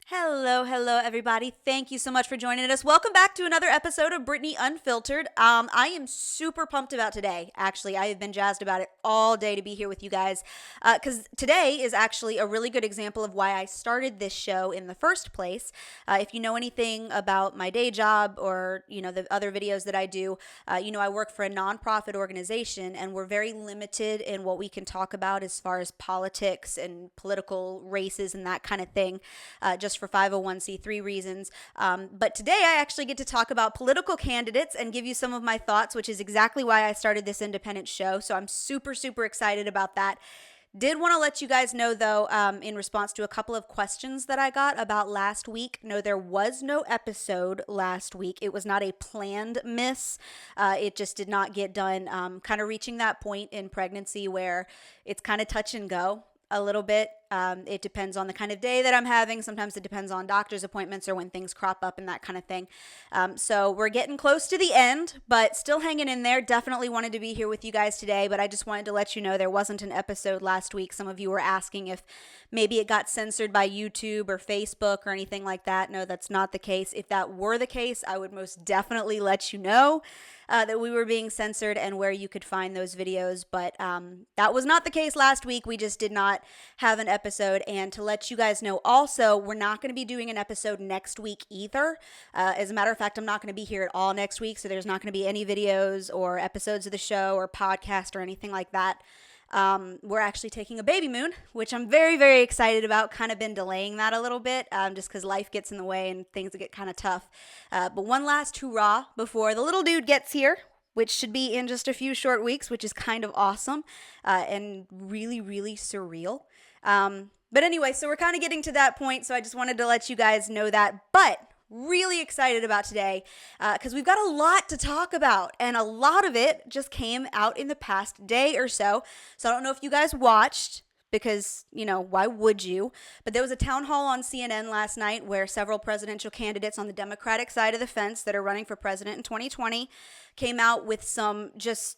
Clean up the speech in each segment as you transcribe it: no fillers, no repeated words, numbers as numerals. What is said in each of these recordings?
Hello, everybody. Thank you so much for joining us. Welcome back to another episode of Brittany Unfiltered. I am super pumped about today. Actually, I have been jazzed about it all day to be here with you guys because today is actually a really good example of why I started this show in the first place. If you know anything about my day job or, the other videos that I do, I work for a nonprofit organization and we're very limited in what we can talk about as far as politics and political races and that kind of thing. Just for 501c3 reasons. But today I actually get to talk about political candidates and give you some of my thoughts, which is exactly why I started this independent show. So I'm super excited about that. Did want to let you guys know, though, in response to a couple of questions that I got about last week. No, there was no episode last week. It was not a planned miss. It just did not get done. Kind of reaching that point in pregnancy where it's kind of touch and go a little bit. It depends on the kind of day that I'm having. Sometimes it depends on doctor's appointments or when things crop up and that kind of thing. So we're getting close to the end, but still hanging in there. Definitely wanted to be here with you guys today, but I just wanted to let you know there wasn't an episode last week. Some of you were asking if maybe it got censored by YouTube or Facebook or anything like that. No, that's not the case. If that were the case, I would most definitely let you know that we were being censored and where you could find those videos. But that was not the case last week. We just did not have an episode. And to let you guys know also, we're not going to be doing an episode next week either. As a matter of fact, I'm not going to be here at all next week. So there's not going to be any videos or episodes of the show or podcast or anything like that. We're actually taking a baby moon, which I'm very excited about. Kind of been delaying that a little bit, just because life gets in the way and things get kind of tough. But one last hurrah before the little dude gets here, which should be in just a few short weeks, which is kind of awesome, and really surreal. But anyway, so we're kind of getting to that point. So I just wanted to let you guys know that, but really excited about today because we've got a lot to talk about, and a lot of it just came out in the past day or so. So I don't know if you guys watched, because, why would you? But there was a town hall on CNN last night where several presidential candidates on the Democratic side of the fence that are running for president in 2020 came out with some just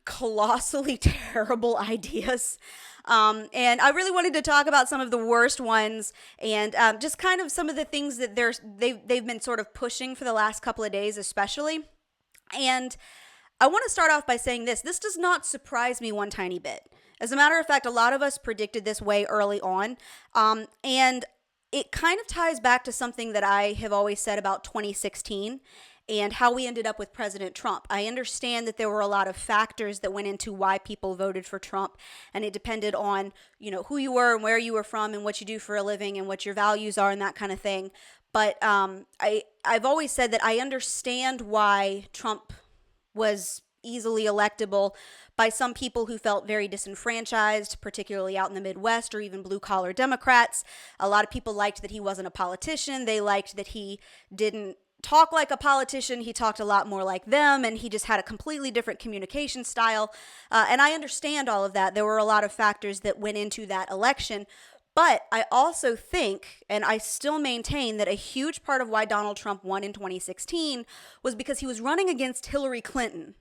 colossally terrible ideas. And I really wanted to talk about some of the worst ones and just kind of some of the things that they've been sort of pushing for the last couple of days, especially. And I want to start off by saying this. This does not surprise me one tiny bit. As a matter of fact, a lot of us predicted this way early on. And it kind of ties back to something that I have always said about 2016 and how we ended up with President Trump. I understand that there were a lot of factors that went into why people voted for Trump, and it depended on, who you were and where you were from and what you do for a living and what your values are and that kind of thing. But I've always said that I understand why Trump was easily electable by some people who felt very disenfranchised, particularly out in the Midwest or even blue-collar Democrats. A lot of people liked that he wasn't a politician. They liked that he didn't talk like a politician. He talked a lot more like them, and he just had a completely different communication style. And I understand all of that. There were a lot of factors that went into that election. But I also think, and I still maintain, that a huge part of why Donald Trump won in 2016 was because he was running against Hillary Clinton.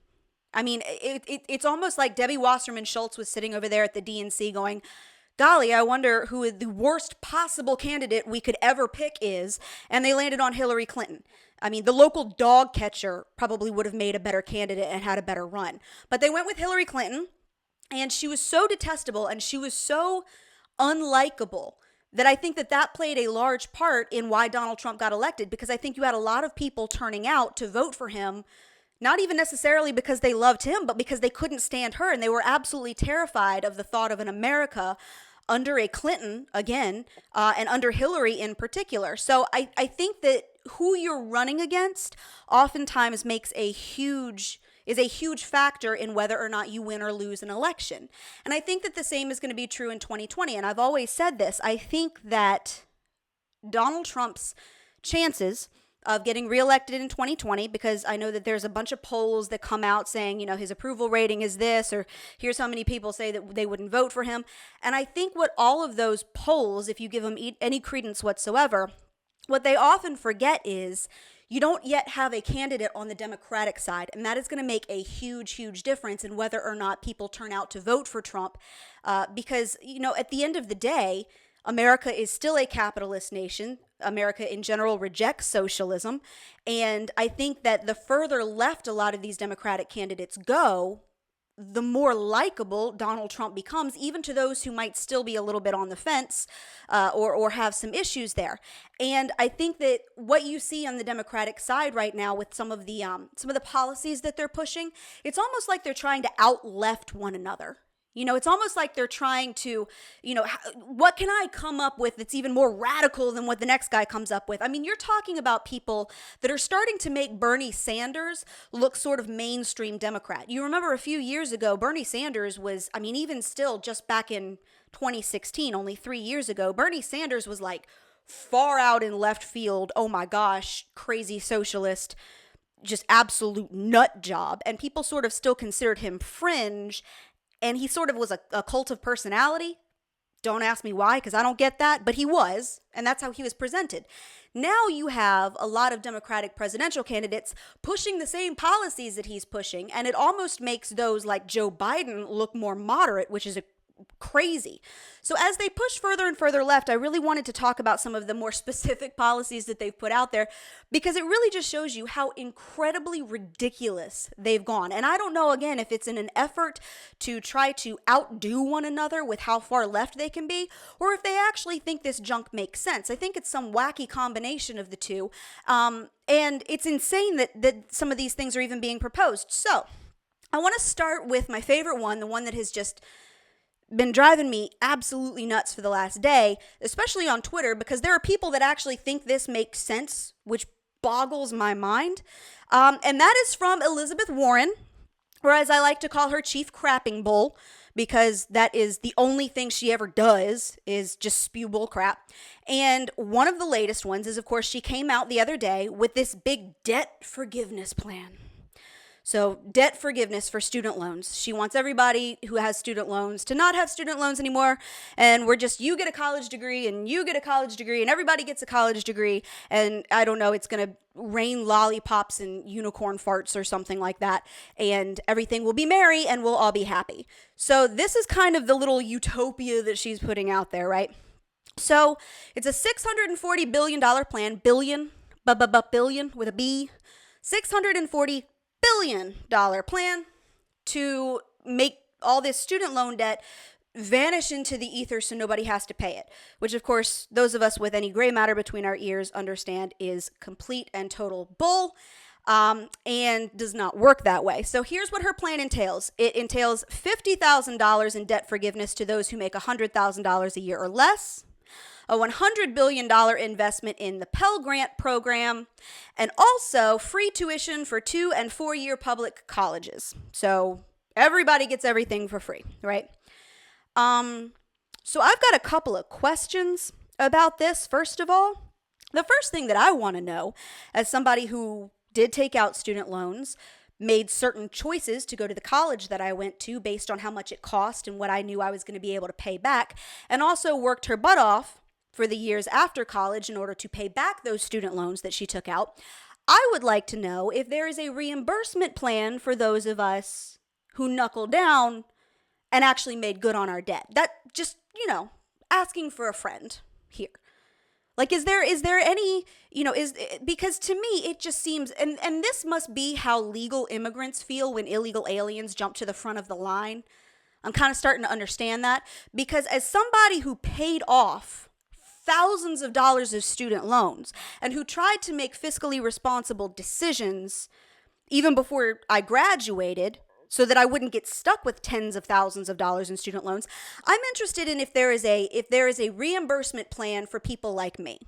I mean, it's almost like Debbie Wasserman Schultz was sitting over there at the DNC going, golly, I wonder who the worst possible candidate we could ever pick is. And they landed on Hillary Clinton. I mean, the local dog catcher probably would have made a better candidate and had a better run. But they went with Hillary Clinton, and she was so detestable and she was so unlikable that I think that played a large part in why Donald Trump got elected, because I think you had a lot of people turning out to vote for him, not even necessarily because they loved him, but because they couldn't stand her, and they were absolutely terrified of the thought of an America under a Clinton, again, and under Hillary in particular. So I think that who you're running against oftentimes is a huge factor in whether or not you win or lose an election. And I think that the same is going to be true in 2020. And I've always said this. I think that Donald Trump's chances of getting reelected in 2020, because I know that there's a bunch of polls that come out saying, his approval rating is this, or here's how many people say that they wouldn't vote for him. And I think what all of those polls, if you give them any credence whatsoever, what they often forget is you don't yet have a candidate on the Democratic side, and that is going to make a huge difference in whether or not people turn out to vote for Trump, because, at the end of the day, America is still a capitalist nation. America in general rejects socialism. And I think that the further left a lot of these Democratic candidates go, the more likable Donald Trump becomes, even to those who might still be a little bit on the fence or have some issues there. And I think that what you see on the Democratic side right now with some of the policies that they're pushing, it's almost like they're trying to out-left one another. It's almost like they're trying to, what can I come up with that's even more radical than what the next guy comes up with? I mean, you're talking about people that are starting to make Bernie Sanders look sort of mainstream Democrat. You remember a few years ago, Bernie Sanders was, I mean, even still just back in 2016, only 3 years ago, Bernie Sanders was like far out in left field. Oh my gosh, crazy socialist, just absolute nut job. And people sort of still considered him fringe. And he sort of was a cult of personality. Don't ask me why, because I don't get that, but he was, and that's how he was presented. Now you have a lot of Democratic presidential candidates pushing the same policies that he's pushing, and it almost makes those like Joe Biden look more moderate, which is crazy. So as they push further and further left, I really wanted to talk about some of the more specific policies that they've put out there, because it really just shows you how incredibly ridiculous they've gone. And I don't know, again, if it's in an effort to try to outdo one another with how far left they can be, or if they actually think this junk makes sense. I think it's some wacky combination of the two. And it's insane that some of these things are even being proposed. So I want to start with my favorite one, the one that has just been driving me absolutely nuts for the last day, especially on Twitter, because there are people that actually think this makes sense, which boggles my mind. And that is from Elizabeth Warren, or as I like to call her, Chief Crapping Bull, because that is the only thing she ever does is just spew bull crap. And one of the latest ones is, of course, she came out the other day with this big debt forgiveness plan. So debt forgiveness for student loans. She wants everybody who has student loans to not have student loans anymore. And we're just, you get a college degree and you get a college degree and everybody gets a college degree. And I don't know, it's going to rain lollipops and unicorn farts or something like that. And everything will be merry and we'll all be happy. So this is kind of the little utopia that she's putting out there, right? So it's a $640 billion plan, billion with a B, $640 billion plan to make all this student loan debt vanish into the ether so nobody has to pay it, which of course those of us with any gray matter between our ears understand is complete and total bull, and does not work that way. So here's what her plan entails. It entails $50,000 in debt forgiveness to those who make $100,000 a year or less, a $100 billion investment in the Pell Grant program, and also free tuition for 2- and 4-year public colleges. So everybody gets everything for free, right? So I've got a couple of questions about this. First of all, the first thing that I want to know, as somebody who did take out student loans, made certain choices to go to the college that I went to based on how much it cost and what I knew I was going to be able to pay back, and also worked her butt off for the years after college in order to pay back those student loans that she took out. I would like to know if there is a reimbursement plan for those of us who knuckle down and actually made good on our debt. That just, asking for a friend here. Like, is there any, because to me, it just seems, and this must be how legal immigrants feel when illegal aliens jump to the front of the line. I'm kind of starting to understand that, because as somebody who paid off thousands of dollars of student loans and who tried to make fiscally responsible decisions even before I graduated so that I wouldn't get stuck with tens of thousands of dollars in student loans, I'm interested in if there is a reimbursement plan for people like me,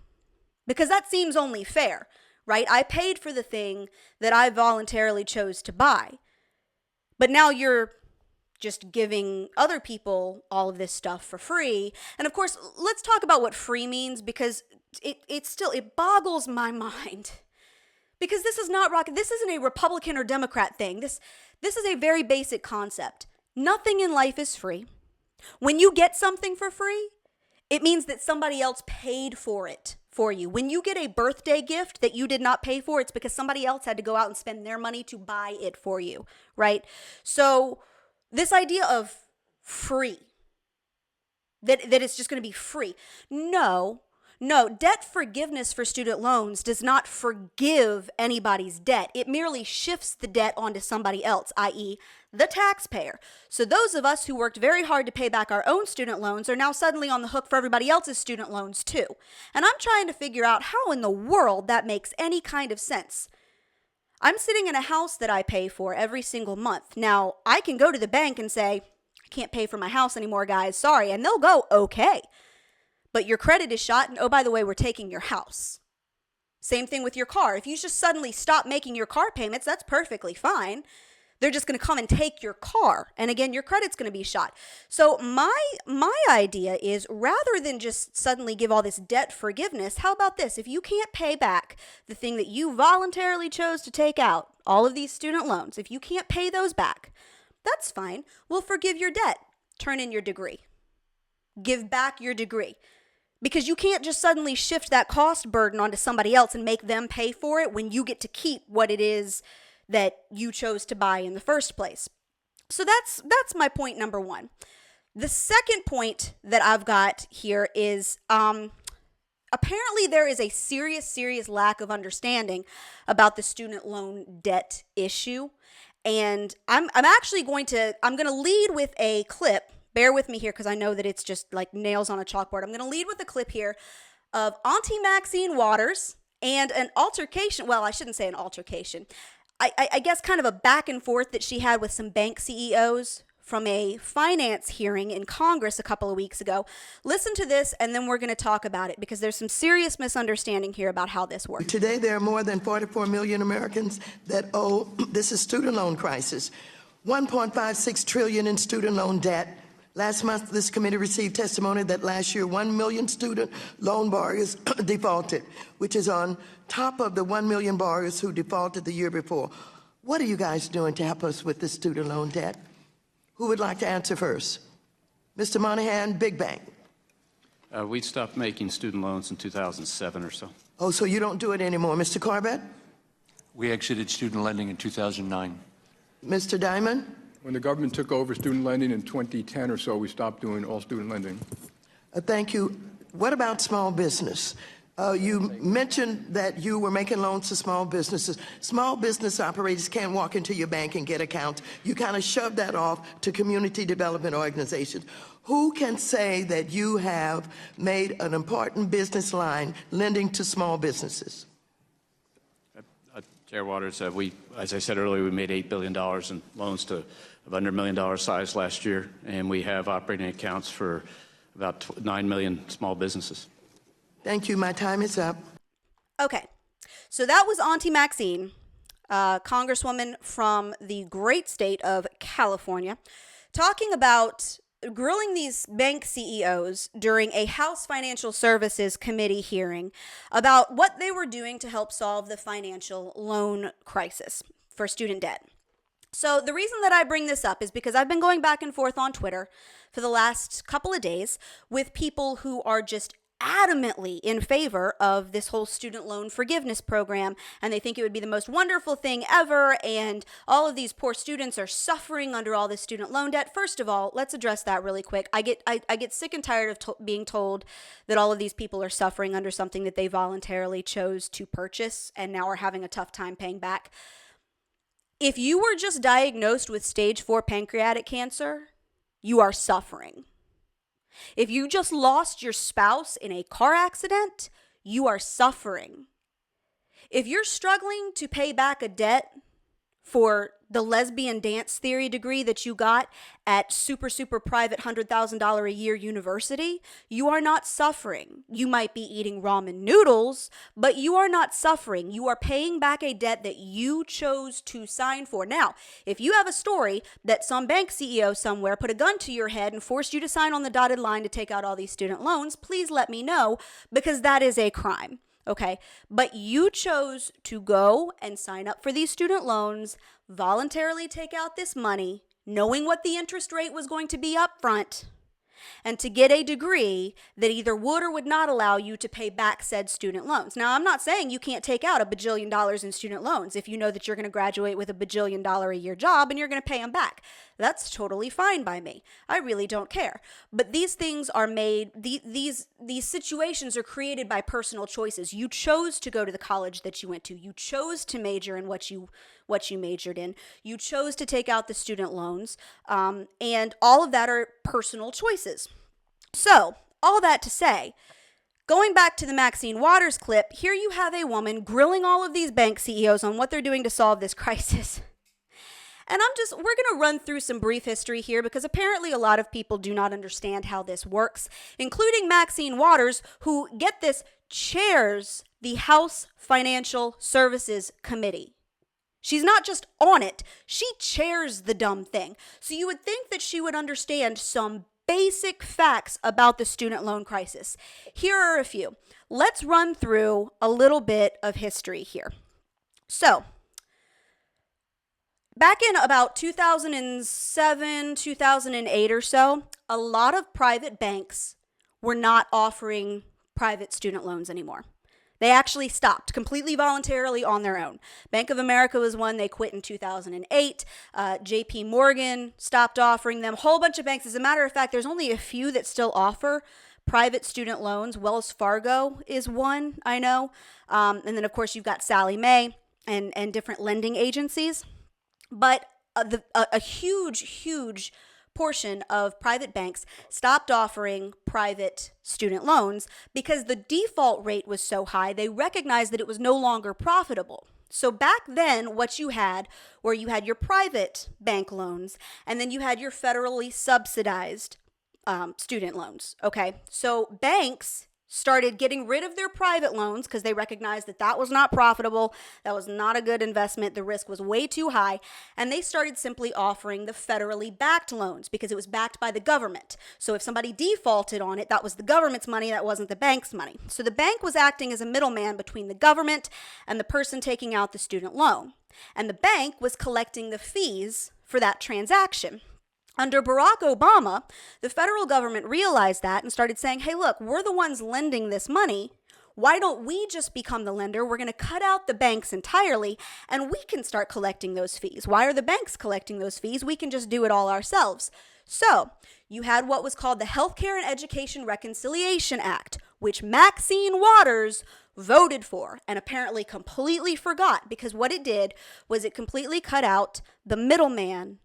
because that seems only fair, right? I paid for the thing that I voluntarily chose to buy, but now you're just giving other people all of this stuff for free. And of course, let's talk about what free means, because it boggles my mind. Because this is not rocket. This isn't a Republican or Democrat thing. This is a very basic concept. Nothing in life is free. When you get something for free, it means that somebody else paid for it for you. When you get a birthday gift that you did not pay for, it's because somebody else had to go out and spend their money to buy it for you, right? So this idea of free that it's just going to be free. No, debt forgiveness for student loans does not forgive anybody's debt. It merely shifts the debt onto somebody else, i.e., the taxpayer. So those of us who worked very hard to pay back our own student loans are now suddenly on the hook for everybody else's student loans too. And I'm trying to figure out how in the world that makes any kind of sense. I'm sitting in a house that I pay for every single month. Now, I can go to the bank and say, I can't pay for my house anymore, guys, sorry, and they'll go, okay. But your credit is shot, and oh, by the way, we're taking your house. Same thing with your car. If you just suddenly stop making your car payments, that's perfectly fine. They're just going to come and take your car. And again, your credit's going to be shot. So my idea is, rather than just suddenly give all this debt forgiveness, how about this? If you can't pay back the thing that you voluntarily chose to take out, all of these student loans, if you can't pay those back, that's fine. We'll forgive your debt. Turn in your degree. Give back your degree. Because you can't just suddenly shift that cost burden onto somebody else and make them pay for it when you get to keep what it is that you chose to buy in the first place. So that's my point number one. The second point that I've got here is apparently there is a serious lack of understanding about the student loan debt issue. And I'm going to lead with a clip. Bear with me here because I know that it's just like nails on a chalkboard. I'm going to lead with a clip here of Auntie Maxine Waters and an altercation. Well, I shouldn't say an altercation. I guess kind of a back and forth that she had with some bank CEOs from a finance hearing in Congress a couple of weeks ago. Listen to this, and then we're going to talk about it because there's some serious misunderstanding here about how this works. Today, there are more than 44 million Americans that owe, this is student loan crisis, $1.56 trillion in student loan debt. Last month, this committee received testimony that last year, 1 million student loan borrowers defaulted, which is on top of the 1 million borrowers who defaulted the year before. What are you guys doing to help us with the student loan debt? Who would like to answer first? Mr. Monahan, Big Bank. We stopped making student loans in 2007 or so. Oh, so you don't do it anymore. Mr. Corbett? We exited student lending in 2009. Mr. Diamond? When the government took over student lending in 2010 or so, we stopped doing all student lending. Thank you. What about small business? You mentioned that you were making loans to small businesses. Small business operators can't walk into your bank and get accounts. You kind of shove that off to community development organizations. Who can say that you have made an important business line lending to small businesses? Chair Waters, as I said earlier, we made $8 billion in loans to of under $1 million size last year, and we have operating accounts for about 9 million small businesses. Thank you. My time is up. Okay, so that was Auntie Maxine, Congresswoman from the great state of California, talking about grilling these bank CEOs during a House Financial Services Committee hearing about what they were doing to help solve the financial loan crisis for student debt. So the reason that I bring this up is because I've been going back and forth on Twitter for the last couple of days with people who are just adamantly in favor of this whole student loan forgiveness program, and they think it would be the most wonderful thing ever, and all of these poor students are suffering under all this student loan debt. First of all, let's address that really quick. I get sick and tired of being told that all of these people are suffering under something that they voluntarily chose to purchase and now are having a tough time paying back. If you were just diagnosed with stage 4 pancreatic cancer, you are suffering. If you just lost your spouse in a car accident, you are suffering. If you're struggling to pay back a debt for the lesbian dance theory degree that you got at super private $100,000 a year university, you are not suffering. You might be eating ramen noodles, but you are not suffering. You are paying back a debt that you chose to sign for. Now, if you have a story that some bank CEO somewhere put a gun to your head and forced you to sign on the dotted line to take out all these student loans, please let me know, because that is a crime. Okay, but you chose to go and sign up for these student loans, voluntarily take out this money, knowing what the interest rate was going to be up front, and to get a degree that either would or would not allow you to pay back said student loans. Now, I'm not saying you can't take out $1 bajillion in student loans if you know that you're going to graduate with $1 bajillion a year job and you're going to pay them back. That's totally fine by me. I really don't care. But these things are made, these situations are created by personal choices. You chose to go to the college that you went to. You chose to major in what you majored in. You chose to take out the student loans. And all of that are personal choices. So, all that to say, going back to the Maxine Waters clip, here you have a woman grilling all of these bank CEOs on what they're doing to solve this crisis. And we're going to run through some brief history here because apparently a lot of people do not understand how this works, including Maxine Waters, who, get this, chairs the House Financial Services Committee. She's not just on it, she chairs the dumb thing. So you would think that she would understand some basic facts about the student loan crisis. Here are a few. Let's run through a little bit of history here. So, back in about 2007, 2008 or so, a lot of private banks were not offering private student loans anymore. They actually stopped completely voluntarily on their own. Bank of America was one. They quit in 2008. JP Morgan stopped offering them. A whole bunch of banks. As a matter of fact, there's only a few that still offer private student loans. Wells Fargo is one, I know. And then, of course, you've got Sallie Mae and different lending agencies. But a huge portion of private banks stopped offering private student loans because the default rate was so high, they recognized that it was no longer profitable. So back then, what you had, where you had your private bank loans, and then you had your federally subsidized student loans, okay? So banks started getting rid of their private loans because they recognized that that was not profitable, that was not a good investment, the risk was way too high, and they started simply offering the federally backed loans because it was backed by the government. So if somebody defaulted on it, that was the government's money, that wasn't the bank's money. So the bank was acting as a middleman between the government and the person taking out the student loan. And the bank was collecting the fees for that transaction. Under Barack Obama, the federal government realized that and started saying, hey, look, we're the ones lending this money. Why don't we just become the lender? We're going to cut out the banks entirely, and we can start collecting those fees. Why are the banks collecting those fees? We can just do it all ourselves. So you had what was called the Healthcare and Education Reconciliation Act, which Maxine Waters voted for and apparently completely forgot, because what it did was it completely cut out the middleman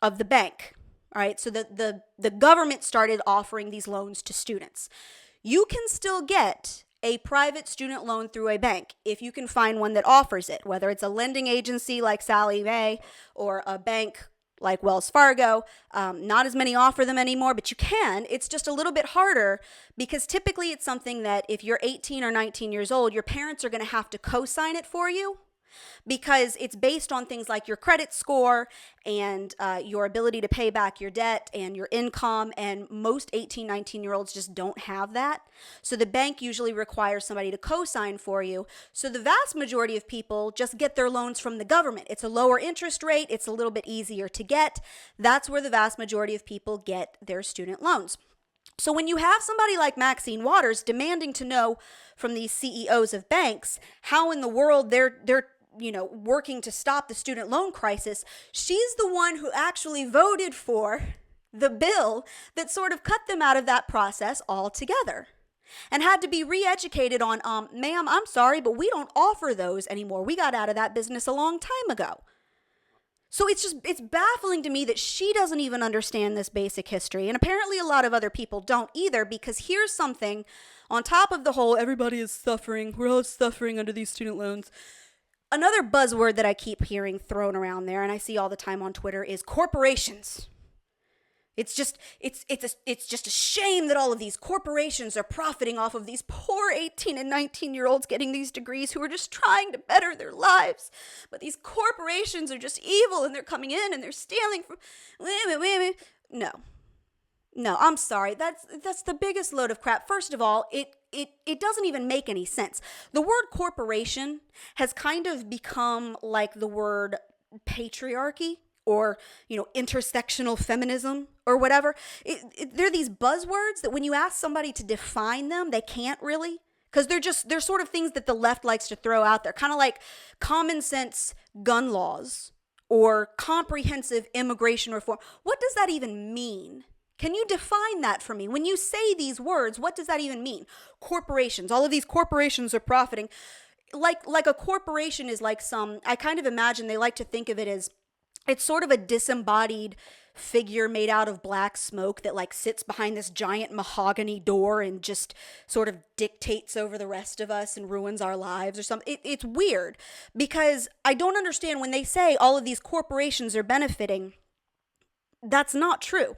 of the bank. All right, so the government started offering these loans to students. You can still get a private student loan through a bank if you can find one that offers it, whether it's a lending agency like Sallie Mae or a bank like Wells Fargo. Not as many offer them anymore, but you can. It's just a little bit harder because typically it's something that if you're 18 or 19 years old, your parents are going to have to co-sign it for you, because it's based on things like your credit score and your ability to pay back your debt and your income, and most 18, 19-year-olds just don't have that. So the bank usually requires somebody to co-sign for you. So the vast majority of people just get their loans from the government. It's a lower interest rate. It's a little bit easier to get. That's where the vast majority of people get their student loans. So when you have somebody like Maxine Waters demanding to know from these CEOs of banks how in the world they're working to stop the student loan crisis, she's the one who actually voted for the bill that sort of cut them out of that process altogether and had to be re-educated on, ma'am, I'm sorry, but we don't offer those anymore. We got out of that business a long time ago. So it's baffling to me that she doesn't even understand this basic history. And apparently a lot of other people don't either, because here's something on top of the whole, everybody is suffering, we're all suffering under these student loans. Another buzzword that I keep hearing thrown around there, and I see all the time on Twitter, is corporations. It's just a shame that all of these corporations are profiting off of these poor 18 and 19-year-olds getting these degrees who are just trying to better their lives. But these corporations are just evil, and they're coming in and they're stealing from women. No, I'm sorry. That's the biggest load of crap. First of all, it doesn't even make any sense. The word corporation has kind of become like the word patriarchy or, intersectional feminism or whatever. They're these buzzwords that when you ask somebody to define them, they can't really, because they're sort of things that the left likes to throw out there, kind of like common sense gun laws or comprehensive immigration reform. What does that even mean? Can you define that for me? When you say these words, what does that even mean? Corporations, all of these corporations are profiting. Like a corporation is like I kind of imagine they like to think of it as, it's sort of a disembodied figure made out of black smoke that like sits behind this giant mahogany door and just sort of dictates over the rest of us and ruins our lives or something. It's weird because I don't understand when they say all of these corporations are benefiting. That's not true.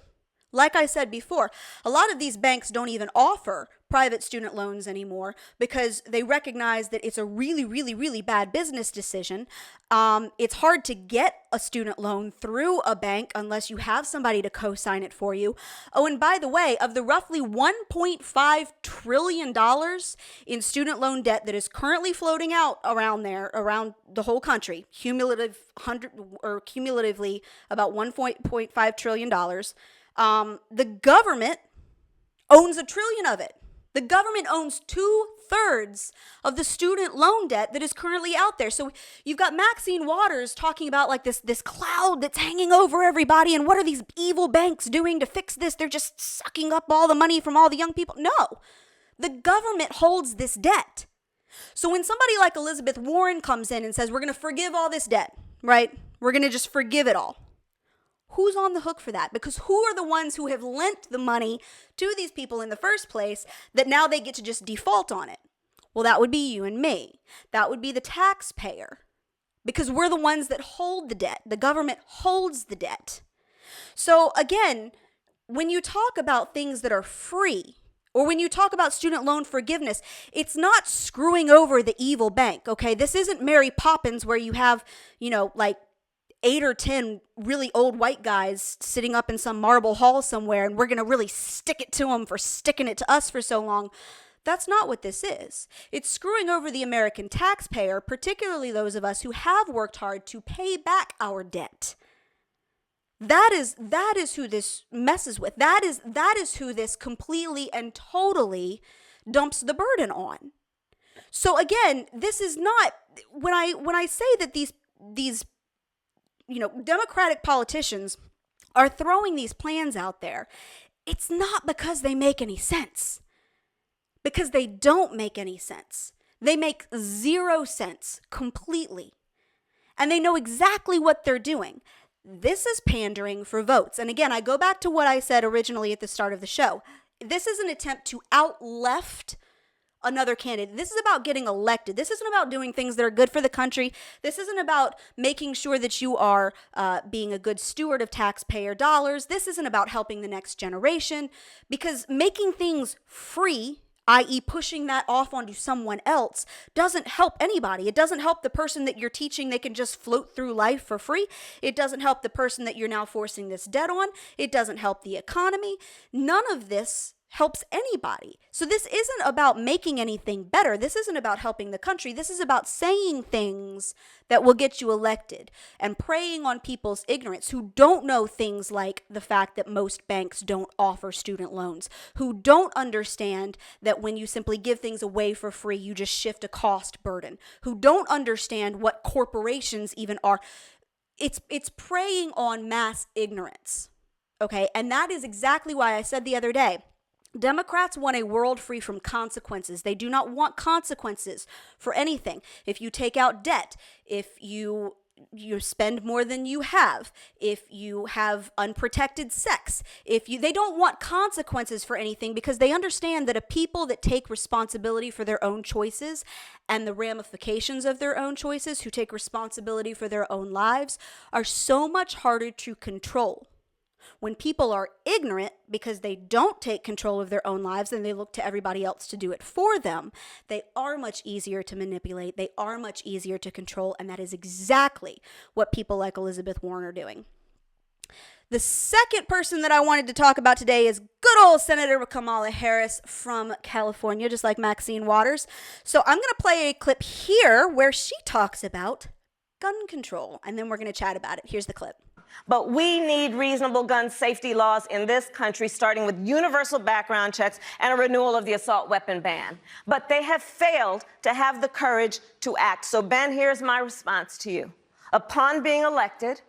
Like I said before, a lot of these banks don't even offer private student loans anymore because they recognize that it's a really, really, really bad business decision. It's hard to get a student loan through a bank unless you have somebody to co-sign it for you. Oh, and by the way, of the roughly $1.5 trillion in student loan debt that is currently floating out around the whole country, cumulatively about $1.5 trillion. The government owns $1 trillion of it. The government owns 2/3 of the student loan debt that is currently out there. So you've got Maxine Waters talking about like this cloud that's hanging over everybody, and what are these evil banks doing to fix this? They're just sucking up all the money from all the young people. No, the government holds this debt. So when somebody like Elizabeth Warren comes in and says, we're going to forgive all this debt, right? We're going to just forgive it all. Who's on the hook for that? Because who are the ones who have lent the money to these people in the first place that now they get to just default on it? Well, that would be you and me. That would be the taxpayer. Because we're the ones that hold the debt. The government holds the debt. So again, when you talk about things that are free, or when you talk about student loan forgiveness, it's not screwing over the evil bank, okay? This isn't Mary Poppins where you have, like 8 or 10 really old white guys sitting up in some marble hall somewhere, and we're going to really stick it to them for sticking it to us for so long. That's not what this is. It's screwing over the American taxpayer, particularly those of us who have worked hard to pay back our debt. That is who this messes with. That is who this completely and totally dumps the burden on. So again, this is not, when I say that these Democratic politicians are throwing these plans out there, it's not because they make any sense. Because they don't make any sense. They make 0 sense completely. And they know exactly what they're doing. This is pandering for votes. And again, I go back to what I said originally at the start of the show. This is an attempt to out-left another candidate. This is about getting elected. This isn't about doing things that are good for the country. This isn't about making sure that you are being a good steward of taxpayer dollars. This isn't about helping the next generation, because making things free, i.e. pushing that off onto someone else, doesn't help anybody. It doesn't help the person that you're teaching they can just float through life for free. It doesn't help the person that you're now forcing this debt on. It doesn't help the economy. None of this helps anybody. So this isn't about making anything better. This isn't about helping the country. This is about saying things that will get you elected and preying on people's ignorance who don't know things like the fact that most banks don't offer student loans, who don't understand that when you simply give things away for free, you just shift a cost burden, who don't understand what corporations even are. It's preying on mass ignorance. Okay? And that is exactly why I said the other day, Democrats want a world free from consequences. They do not want consequences for anything. If you take out debt, if you spend more than you have, if you have unprotected sex, they don't want consequences for anything, because they understand that a people that take responsibility for their own choices and the ramifications of their own choices, who take responsibility for their own lives, are so much harder to control. When people are ignorant because they don't take control of their own lives and they look to everybody else to do it for them, they are much easier to manipulate. They are much easier to control. And that is exactly what people like Elizabeth Warren are doing. The second person that I wanted to talk about today is good old Senator Kamala Harris from California, just like Maxine Waters. So I'm going to play a clip here where she talks about gun control, and then we're going to chat about it. Here's the clip. But we need reasonable gun safety laws in this country, starting with universal background checks and a renewal of the assault weapon ban. But they have failed to have the courage to act. So, Ben, here's my response to you. Upon being elected,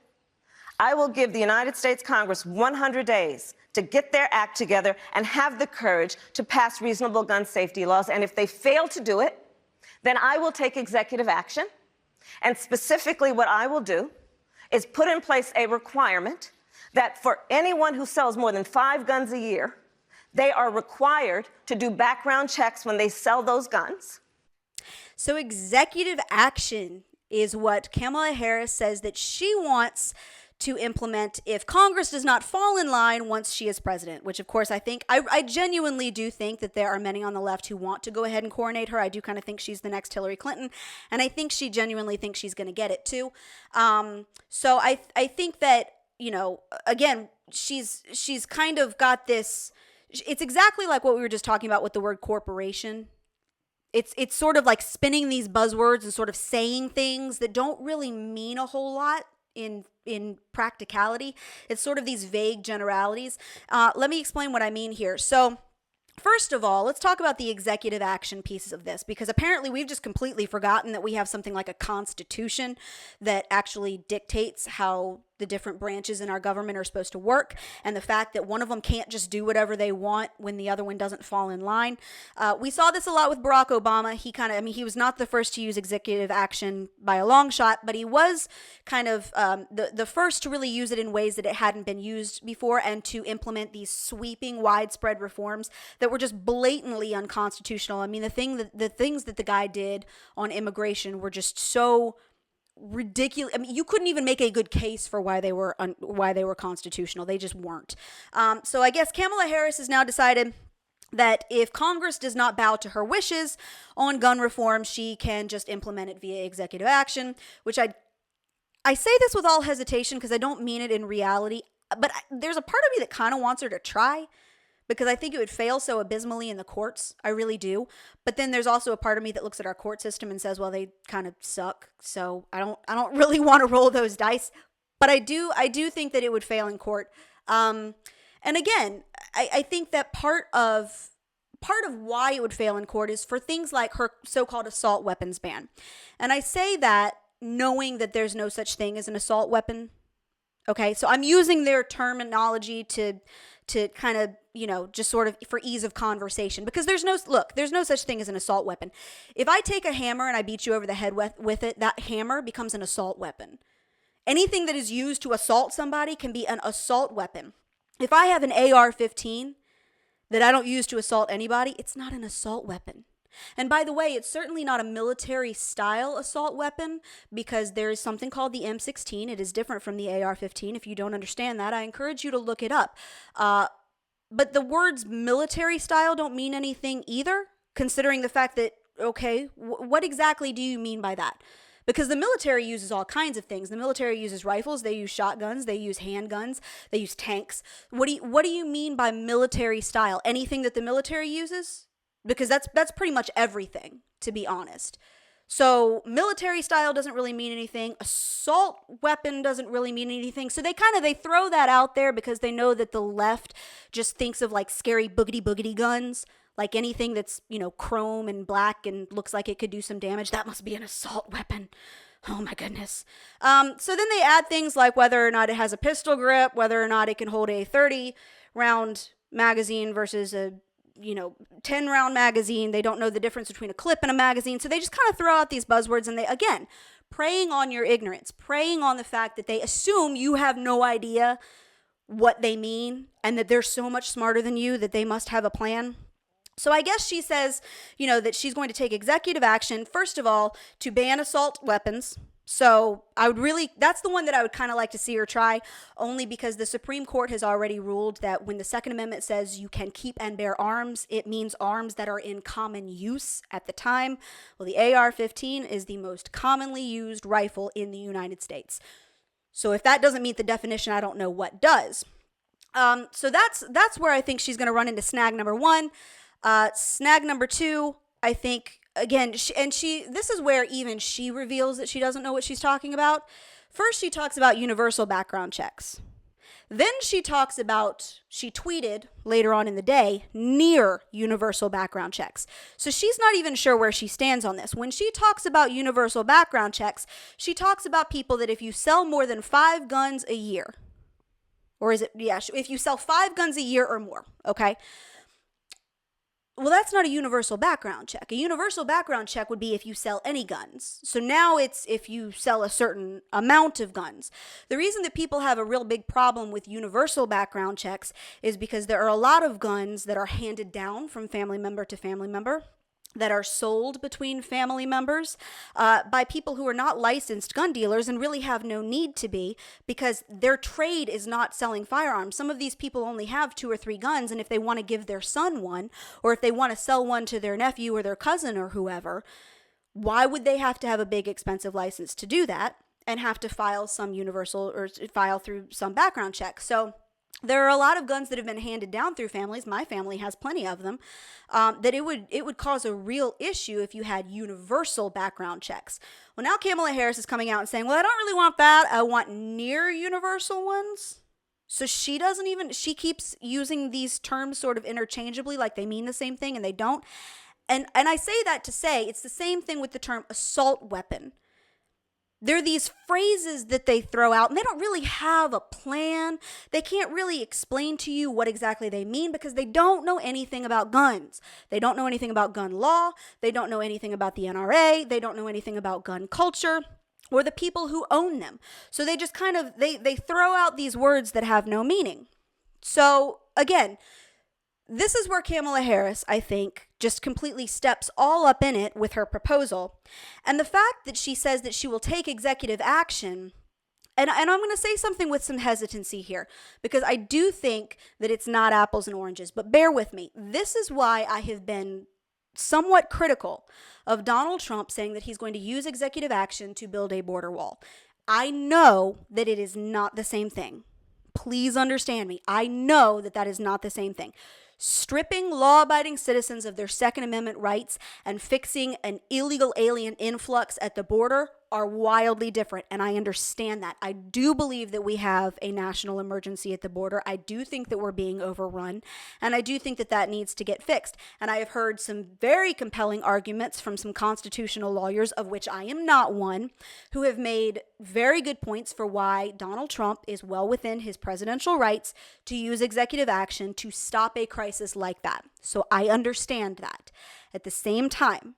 I will give the United States Congress 100 days to get their act together and have the courage to pass reasonable gun safety laws. And if they fail to do it, then I will take executive action. And specifically, what I will do is put in place a requirement that for anyone who sells more than 5 guns a year, they are required to do background checks when they sell those guns. So executive action is what Kamala Harris says that she wants to implement if Congress does not fall in line once she is president, which of course I genuinely do think that there are many on the left who want to go ahead and coronate her. I do kind of think she's the next Hillary Clinton, and I think she genuinely thinks she's going to get it too. So I think that, you know, again, she's kind of got this, it's exactly like what we were just talking about with the word corporation. It's sort of like spinning these buzzwords and sort of saying things that don't really mean a whole lot in practicality. It's sort of these vague generalities. Let me explain what I mean here. So first of all, let's talk about the executive action pieces of this, because apparently we've just completely forgotten that we have something like a constitution that actually dictates how the different branches in our government are supposed to work, and the fact that one of them can't just do whatever they want when the other one doesn't fall in line. We saw this a lot with Barack Obama. He was not the first to use executive action by a long shot, but he was kind of the first to really use it in ways that it hadn't been used before, and to implement these sweeping, widespread reforms that were just blatantly unconstitutional. I mean, the things that the guy did on immigration were just so ridiculous. I mean, you couldn't even make a good case for why they were constitutional. They just weren't. So I guess Kamala Harris has now decided that if Congress does not bow to her wishes on gun reform, she can just implement it via executive action, which I say this with all hesitation because I don't mean it in reality, but there's a part of me that kind of wants her to try, because I think it would fail so abysmally in the courts. I really do. But then there's also a part of me that looks at our court system and says, well, they kind of suck. So I don't really want to roll those dice. But I do think that it would fail in court. And again, I think that part of why it would fail in court is for things like her so-called assault weapons ban. And I say that knowing that there's no such thing as an assault weapon. Okay, so I'm using their terminology to kind of, you know, just sort of for ease of conversation, because there's no such thing as an assault weapon. If I take a hammer and I beat you over the head with it, that hammer becomes an assault weapon. Anything that is used to assault somebody can be an assault weapon. If I have an AR-15 that I don't use to assault anybody, it's not an assault weapon. And by the way, it's certainly not a military-style assault weapon, because there is something called the M16. It is different from the AR-15. If you don't understand that, I encourage you to look it up. But the words military-style don't mean anything either, considering the fact that, okay, what exactly do you mean by that? Because the military uses all kinds of things. The military uses rifles, they use shotguns, they use handguns, they use tanks. What do you mean by military style? Anything that the military uses? Because that's pretty much everything, to be honest. So military style doesn't really mean anything. Assault weapon doesn't really mean anything. So they throw that out there because they know that the left just thinks of like scary boogity guns. Like anything that's, you know, chrome and black and looks like it could do some damage, that must be an assault weapon. Oh my goodness. So then they add things like whether or not it has a pistol grip, whether or not it can hold a 30-round magazine versus a 10-round magazine. They don't know the difference between a clip and a magazine. So they just kind of throw out these buzzwords, and they, again, preying on your ignorance, preying on the fact that they assume you have no idea what they mean and that they're so much smarter than you that they must have a plan. So I guess she says, that she's going to take executive action, first of all, to ban assault weapons. So that's the one that I would kind of like to see her try, only because the Supreme Court has already ruled that when the Second Amendment says you can keep and bear arms, it means arms that are in common use at the time. Well, the AR-15 is the most commonly used rifle in the United States. So if that doesn't meet the definition, I don't know what does. So that's where I think she's going to run into snag number one. Snag number two, I think, again, this is where even she reveals that she doesn't know what she's talking about. First, she talks about universal background checks. Then she tweeted later on in the day, near universal background checks. So she's not even sure where she stands on this. When she talks about universal background checks, she talks about people that if you sell more than 5 guns a year, or is it, yeah, if you sell 5 guns a year or more, okay? Well, that's not a universal background check. A universal background check would be if you sell any guns. So now it's if you sell a certain amount of guns. The reason that people have a real big problem with universal background checks is because there are a lot of guns that are handed down from family member to family member, that are sold between family members by people who are not licensed gun dealers and really have no need to be, because their trade is not selling firearms. Some of these people only have 2 or 3 guns, and if they want to give their son one, or if they want to sell one to their nephew or their cousin or whoever, why would they have to have a big expensive license to do that and have to file some universal or file through some background check? So there are a lot of guns that have been handed down through families. My family has plenty of them. That it would cause a real issue if you had universal background checks. Well, now Kamala Harris is coming out and saying, well, I don't really want that. I want near universal ones. So she keeps using these terms sort of interchangeably, like they mean the same thing and they don't. And I say that to say it's the same thing with the term assault weapon. They're these phrases that they throw out, and they don't really have a plan. They can't really explain to you what exactly they mean because they don't know anything about guns. They don't know anything about gun law. They don't know anything about the NRA. They don't know anything about gun culture or the people who own them. So they just kind of, they throw out these words that have no meaning. So again, this is where Kamala Harris, I think, just completely steps all up in it with her proposal. And the fact that she says that she will take executive action, and I'm going to say something with some hesitancy here, because I do think that it's not apples and oranges, but bear with me. This is why I have been somewhat critical of Donald Trump saying that he's going to use executive action to build a border wall. I know that it is not the same thing. Please understand me. I know that that is not the same thing. Stripping law-abiding citizens of their Second Amendment rights and fixing an illegal alien influx at the border are wildly different, and I understand that. I do believe that we have a national emergency at the border. I do think that we're being overrun, and I do think that that needs to get fixed. And I have heard some very compelling arguments from some constitutional lawyers, of which I am not one, who have made very good points for why Donald Trump is well within his presidential rights to use executive action to stop a crisis like that. So I understand that. At the same time,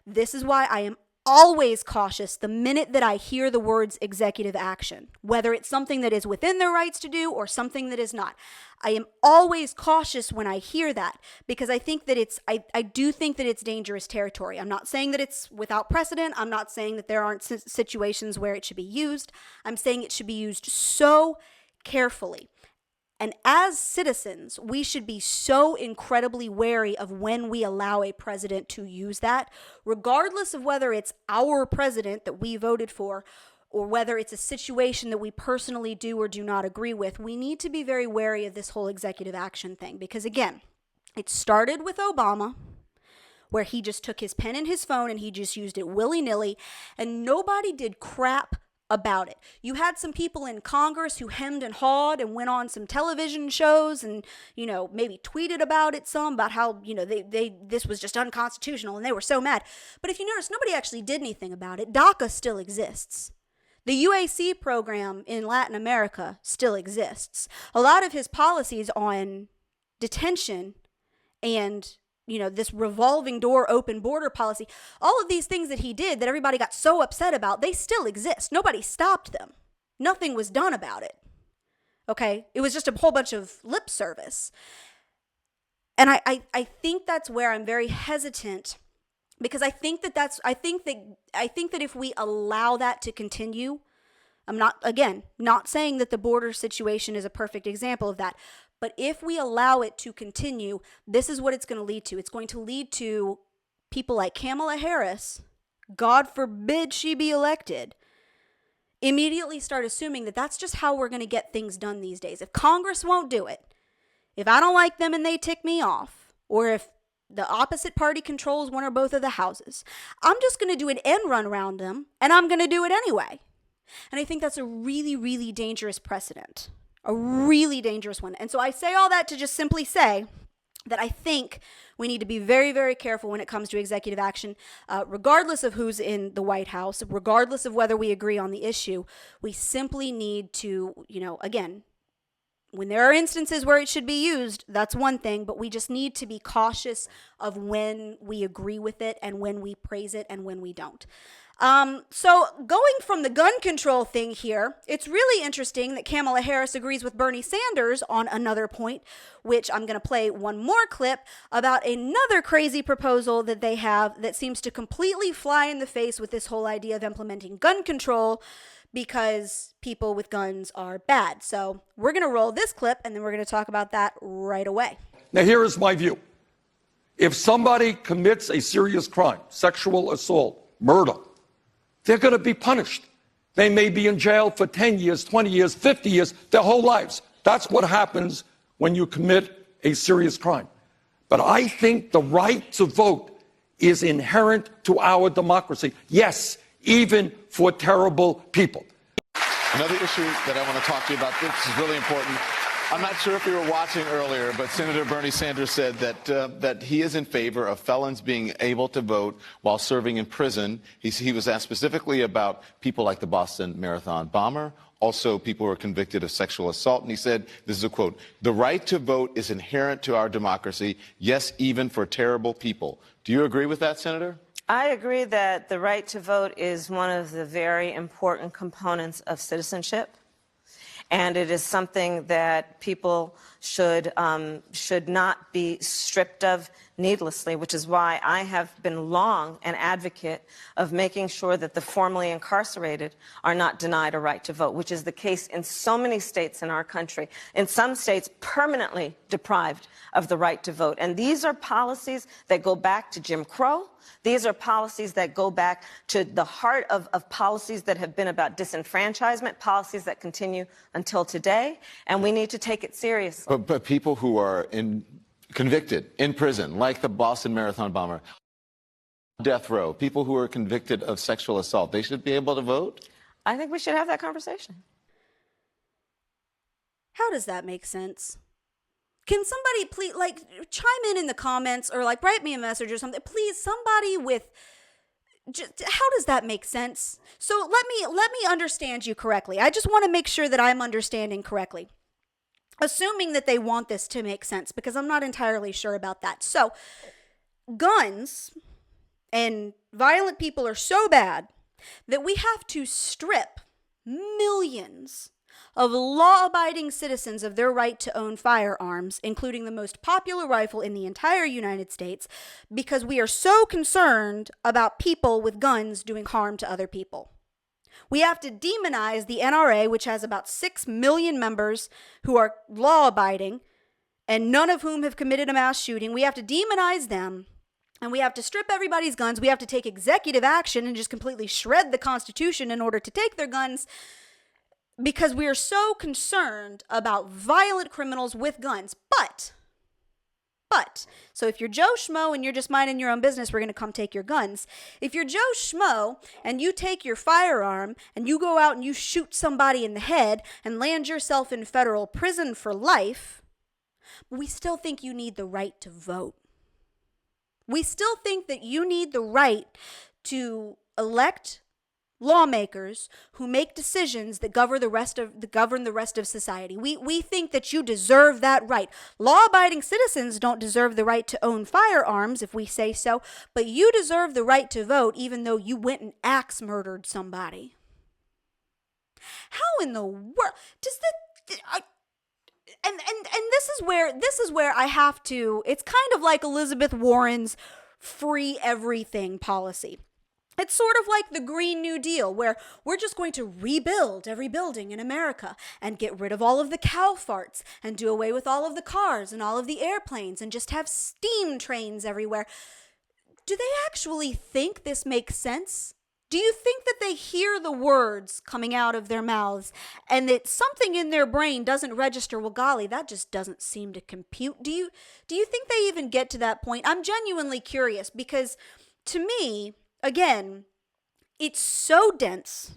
this is why I am always cautious the minute that I hear the words executive action, whether it's something that is within their rights to do or something that is not. I am always cautious when I hear that because I think that I do think that it's dangerous territory. I'm not saying that it's without precedent. I'm not saying that there aren't situations where it should be used. I'm saying it should be used so carefully. And as citizens, we should be so incredibly wary of when we allow a president to use that, regardless of whether it's our president that we voted for or whether it's a situation that we personally do or do not agree with. We need to be very wary of this whole executive action thing because, again, it started with Obama, where he just took his pen and his phone and he just used it willy-nilly, and nobody did crap about it. You had some people in Congress who hemmed and hawed and went on some television shows and, maybe tweeted about it some, about how, this was just unconstitutional and they were so mad. But if you notice, nobody actually did anything about it. DACA still exists. The UAC program in Latin America still exists. A lot of his policies on detention and this revolving door, open border policy, all of these things that he did that everybody got so upset about, they still exist. Nobody stopped them. Nothing was done about it. Okay? It was just a whole bunch of lip service. And I think that's where I'm very hesitant because I think that if we allow that to continue, I'm not saying that the border situation is a perfect example of that. But if we allow it to continue, this is what it's going to lead to. It's going to lead to people like Kamala Harris, God forbid she be elected, immediately start assuming that that's just how we're going to get things done these days. If Congress won't do it, if I don't like them and they tick me off, or if the opposite party controls one or both of the houses, I'm just going to do an end run around them, and I'm going to do it anyway. And I think that's a really, really dangerous precedent. a really dangerous one. And so I say all that to just simply say that I think we need to be very, very careful when it comes to executive action, regardless of who's in the White House, regardless of whether we agree on the issue. We simply need to, again, when there are instances where it should be used, that's one thing, but we just need to be cautious of when we agree with it and when we praise it and when we don't. So going from the gun control thing here, it's really interesting that Kamala Harris agrees with Bernie Sanders on another point, which I'm going to play one more clip about another crazy proposal that they have that seems to completely fly in the face with this whole idea of implementing gun control because people with guns are bad. So we're going to roll this clip and then we're going to talk about that right away. Now, here is my view. If somebody commits a serious crime, sexual assault, murder, they're going to be punished. They may be in jail for 10 years, 20 years, 50 years, their whole lives. That's what happens when you commit a serious crime. But I think the right to vote is inherent to our democracy. Yes, even for terrible people. Another issue that I want to talk to you about, this is really important. I'm not sure if you were watching earlier, but Senator Bernie Sanders said that he is in favor of felons being able to vote while serving in prison. He was asked specifically about people like the Boston Marathon bomber, also people who are convicted of sexual assault. And he said, this is a quote, "The right to vote is inherent to our democracy, yes, even for terrible people." Do you agree with that, Senator? I agree that the right to vote is one of the very important components of citizenship. And it is something that people should not be stripped of needlessly, which is why I have been long an advocate of making sure that the formerly incarcerated are not denied a right to vote, which is the case in so many states in our country. In some states, permanently deprived of the right to vote. And these are policies that go back to Jim Crow. These are policies that go back to the heart of policies that have been about disenfranchisement, policies that continue until today, and we need to take it seriously. But people who are convicted in prison, like the Boston Marathon bomber, death row, people who are convicted of sexual assault, they should be able to vote? I think we should have that conversation. How does that make sense? Can somebody please, chime in the comments or, write me a message or something? Please, somebody with, how does that make sense? So let me understand you correctly. I just want to make sure that I'm understanding correctly. Assuming that they want this to make sense, because I'm not entirely sure about that. So, guns and violent people are so bad that we have to strip millions of law-abiding citizens of their right to own firearms, including the most popular rifle in the entire United States, because we are so concerned about people with guns doing harm to other people. We have to demonize the NRA, which has about 6 million members who are law-abiding, and none of whom have committed a mass shooting. We have to demonize them, and we have to strip everybody's guns. We have to take executive action and just completely shred the Constitution in order to take their guns, because we are so concerned about violent criminals with guns. But, so if you're Joe Schmo and you're just minding your own business, we're going to come take your guns. If you're Joe Schmo and you take your firearm and you go out and you shoot somebody in the head and land yourself in federal prison for life, we still think you need the right to vote. We still think that you need the right to elect lawmakers who make decisions that govern the rest of society. We think that you deserve that right. Law-abiding citizens don't deserve the right to own firearms, if we say so, but you deserve the right to vote even though you went and axe murdered somebody. How in the world does that? And this is where I have to. It's kind of like Elizabeth Warren's free everything policy. It's sort of like the Green New Deal, where we're just going to rebuild every building in America and get rid of all of the cow farts and do away with all of the cars and all of the airplanes and just have steam trains everywhere. Do they actually think this makes sense? Do you think that they hear the words coming out of their mouths and that something in their brain doesn't register, well, golly, that just doesn't seem to compute? Do you think they even get to that point? I'm genuinely curious because to me, again, it's so dense,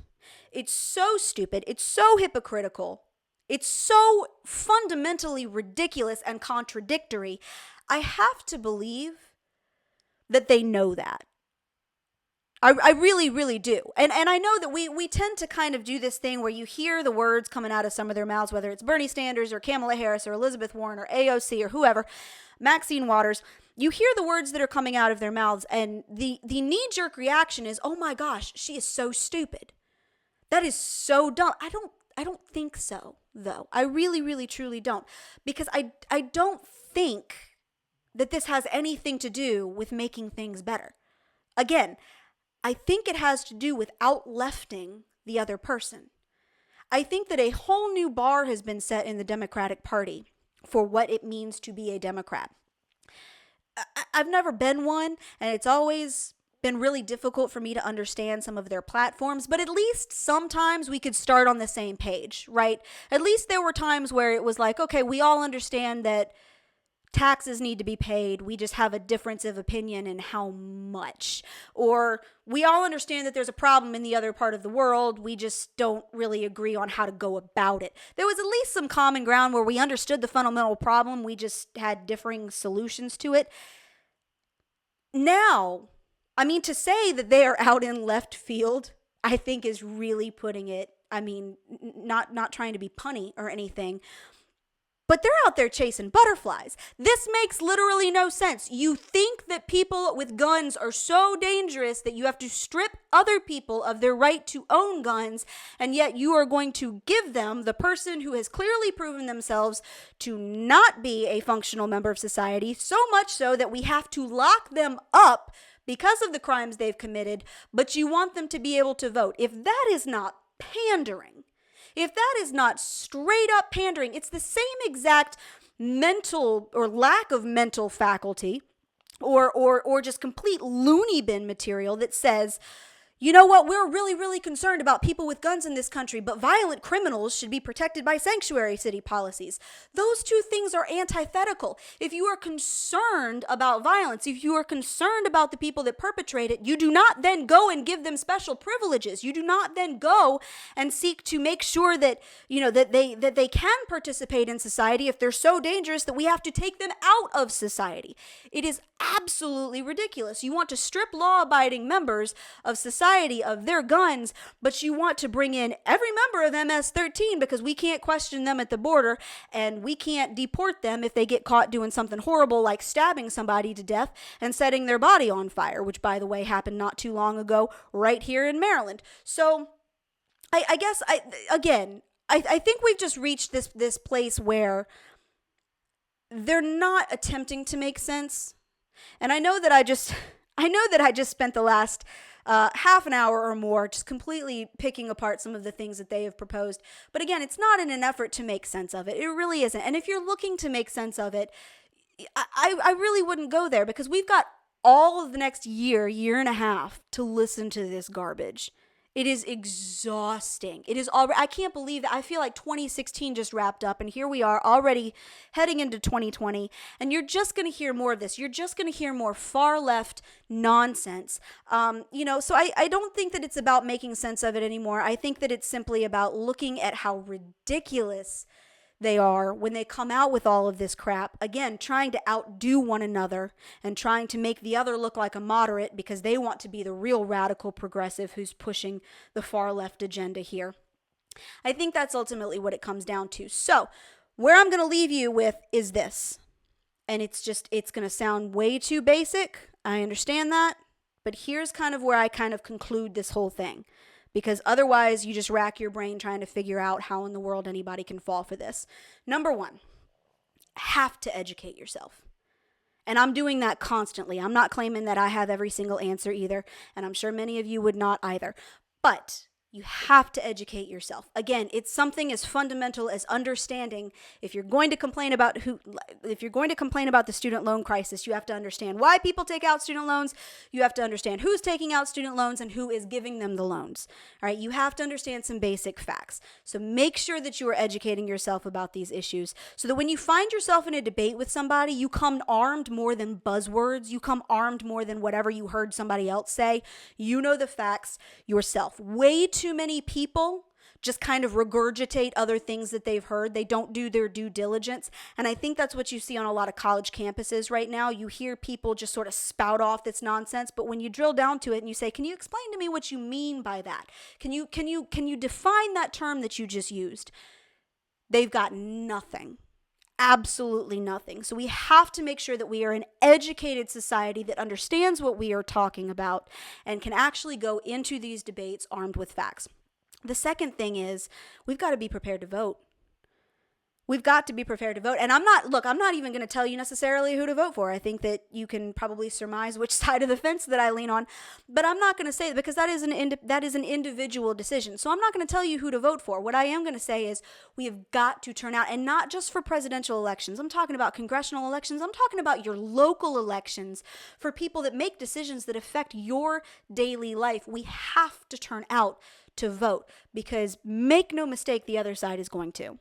it's so stupid, it's so hypocritical, It's so fundamentally ridiculous and contradictory. I have to believe that they know that. I really, really do. And I know that we tend to kind of do this thing where you hear the words coming out of some of their mouths, whether it's Bernie Sanders or Kamala Harris or Elizabeth Warren or AOC or whoever, Maxine Waters. You hear the words that are coming out of their mouths, and the knee-jerk reaction is, oh my gosh, she is so stupid. That is so dumb. I don't think so, though. I really, really, truly don't. Because I don't think that this has anything to do with making things better. Again, I think it has to do with outlefting the other person. I think that a whole new bar has been set in the Democratic Party for what it means to be a Democrat. I've never been one, and it's always been really difficult for me to understand some of their platforms, but at least sometimes we could start on the same page, right? At least there were times where it was like, okay, we all understand that taxes need to be paid. We just have a difference of opinion in how much. Or we all understand that there's a problem in the other part of the world. We just don't really agree on how to go about it. There was at least some common ground where we understood the fundamental problem. We just had differing solutions to it. Now, I mean, to say that they are out in left field, I think is really putting it, I mean, not trying to be punny or anything, but they're out there chasing butterflies. This makes literally no sense. You think that people with guns are so dangerous that you have to strip other people of their right to own guns, and yet you are going to give them, the person who has clearly proven themselves to not be a functional member of society, so much so that we have to lock them up because of the crimes they've committed, but you want them to be able to vote. If that is not pandering, if that is not straight up pandering, it's the same exact mental or lack of mental faculty or just complete loony bin material that says, you know what, we're really, really concerned about people with guns in this country, but violent criminals should be protected by sanctuary city policies. Those two things are antithetical. If you are concerned about violence, if you are concerned about the people that perpetrate it, you do not then go and give them special privileges. You do not then go and seek to make sure that, you know, that they can participate in society if they're so dangerous that we have to take them out of society. It is absolutely ridiculous. You want to strip law-abiding members of society of their guns, but you want to bring in every member of MS-13 because we can't question them at the border and we can't deport them if they get caught doing something horrible like stabbing somebody to death and setting their body on fire, which, by the way, happened not too long ago right here in Maryland. So I guess, I think we've just reached this place where they're not attempting to make sense. And I know that I just spent the last half an hour or more just completely picking apart some of the things that they have proposed. But again, it's not in an effort to make sense of it. It really isn't. And if you're looking to make sense of it, I really wouldn't go there because we've got all of the next year and a half to listen to this garbage. It is exhausting. It is already, I can't believe that. I feel like 2016 just wrapped up and here we are already heading into 2020 and you're just going to hear more of this. You're just going to hear more far left nonsense. So I don't think that it's about making sense of it anymore. I think that it's simply about looking at how ridiculous they are when they come out with all of this crap, again, trying to outdo one another and trying to make the other look like a moderate because they want to be the real radical progressive who's pushing the far left agenda here. I think that's ultimately what it comes down to. So where I'm going to leave you with is this, and it's going to sound way too basic. I understand that, but here's kind of where I kind of conclude this whole thing. Because otherwise you just rack your brain trying to figure out how in the world anybody can fall for this. Number one, have to educate yourself. And I'm doing that constantly. I'm not claiming that I have every single answer either. And I'm sure many of you would not either. But you have to educate yourself. Again, it's something as fundamental as understanding if you're going to complain about the student loan crisis, you have to understand why people take out student loans. You have to understand who's taking out student loans and who is giving them the loans. All right, you have to understand some basic facts. So make sure that you are educating yourself about these issues so that when you find yourself in a debate with somebody, you come armed more than buzzwords. You come armed more than whatever you heard somebody else say. You know the facts yourself. Way too many people just kind of regurgitate other things that they've heard. They don't do their due diligence. And I think that's what you see on a lot of college campuses right now. You hear people just sort of spout off this nonsense, but when you drill down to it and you say, "Can you explain to me what you mean by that? Can you define that term that you just used?" They've got nothing. Absolutely nothing. So we have to make sure that we are an educated society that understands what we are talking about and can actually go into these debates armed with facts. The second thing is we've got to be prepared to vote. We've got to be prepared to vote. And I'm not even going to tell you necessarily who to vote for. I think that you can probably surmise which side of the fence that I lean on, but I'm not going to say that because that is an individual decision. So I'm not going to tell you who to vote for. What I am going to say is we have got to turn out, and not just for presidential elections. I'm talking about congressional elections. I'm talking about your local elections for people that make decisions that affect your daily life. We have to turn out to vote because make no mistake, the other side is going to.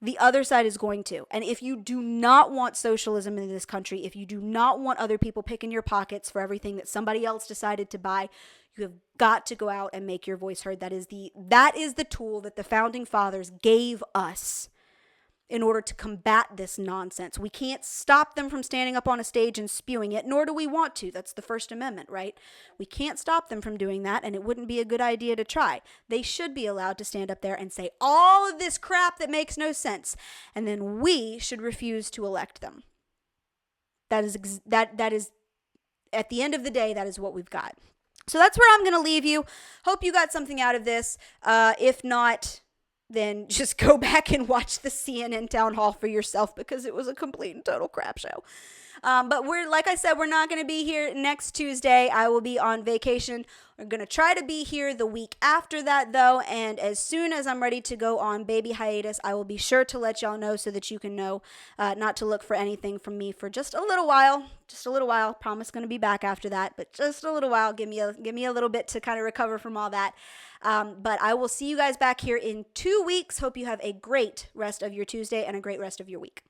The other side is going to. And if you do not want socialism in this country, if you do not want other people picking your pockets for everything that somebody else decided to buy, you have got to go out and make your voice heard. That is the tool that the founding fathers gave us in order to combat this nonsense. We can't stop them from standing up on a stage and spewing it, nor do we want to. That's the First Amendment, right? We can't stop them from doing that, and it wouldn't be a good idea to try. They should be allowed to stand up there and say all of this crap that makes no sense, and then we should refuse to elect them. That is at the end of the day, that is what we've got. So that's where I'm going to leave you. Hope you got something out of this. If not, then just go back and watch the CNN town hall for yourself because it was a complete and total crap show. But like I said, we're not going to be here next Tuesday. I will be on vacation. We're going to try to be here the week after that, though. And as soon as I'm ready to go on baby hiatus, I will be sure to let y'all know so that you can know not to look for anything from me for just a little while. Just a little while. Promise going to be back after that, but just a little while. Give me a little bit to kind of recover from all that. But I will see you guys back here in 2 weeks. Hope you have a great rest of your Tuesday and a great rest of your week.